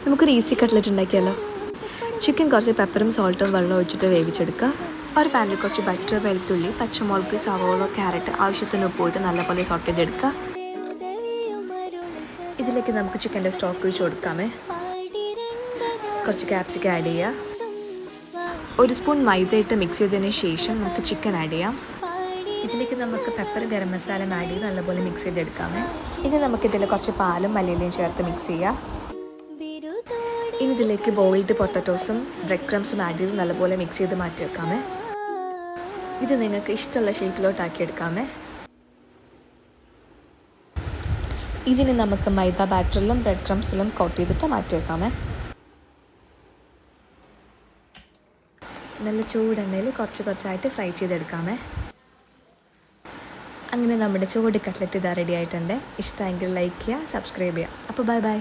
നമുക്കൊരു easy cutlet ഉണ്ടാക്കിയാലോ. Chicken കുറച്ച് പെപ്പറും സോൾട്ടും വെള്ളം ഒഴിച്ചിട്ട് വേവിച്ചെടുക്കുക. ഒരു പാനിൽ കുറച്ച് ബട്ടർ, വെളുത്തുള്ളി, പച്ചമുളക്, സവോള, ക്യാരറ്റ് ആവശ്യത്തിന് ഉപ്പിട്ട് നല്ലപോലെ സോട്ട് ചെയ്തെടുക്കുക. ഇതിലേക്ക് നമുക്ക് ചിക്കൻ്റെ സ്റ്റോക്ക് ഒഴിച്ച് കൊടുക്കാമേ. കുറച്ച് ക്യാപ്സിക്കം ആഡ് ചെയ്യുക. ഒരു സ്പൂൺ മൈദ ഇട്ട് മിക്സ് ചെയ്തതിന് ശേഷം നമുക്ക് ചിക്കൻ ആഡ് ചെയ്യാം. ഇതിലേക്ക് നമുക്ക് പെപ്പർ, ഗരം മസാല ആഡ് ചെയ്ത് നല്ലപോലെ മിക്സ് ചെയ്തെടുക്കാമേ. ഇനി നമുക്കിതിൽ കുറച്ച് പാലും മല്ലിയിലയും ചേർത്ത് മിക്സ് ചെയ്യാം. ഇനി ഇതിലേക്ക് ബോയിൽഡ് പൊട്ടറ്റോസും ബ്രെഡ് ക്രംസും ആഡ് ചെയ്ത് നല്ലപോലെ മിക്സ് ചെയ്ത് മാറ്റി വെക്കാമേ. ഇത് നിങ്ങൾക്ക് ഇഷ്ടമുള്ള ഷേപ്പിലോട്ടാക്കി എടുക്കാമേ. ഇതിന് നമുക്ക് മൈദ ബാറ്ററിലും ബ്രെഡ് ക്രംസിലും കോട്ട് ചെയ്തിട്ട് മാറ്റി വെക്കാമേ. നല്ല ചൂടെണ്ണയിൽ കുറച്ചായിട്ട് ഫ്രൈ ചെയ്തെടുക്കാമേ. അങ്ങനെ നമ്മുടെ ചൂട് കട്ട്ലറ്റ് ഇതാ റെഡി ആയിട്ടുണ്ട്. ഇഷ്ടമെങ്കിൽ ലൈക്ക് ചെയ്യുക, സബ്സ്ക്രൈബ് ചെയ്യുക. അപ്പോൾ ബൈ.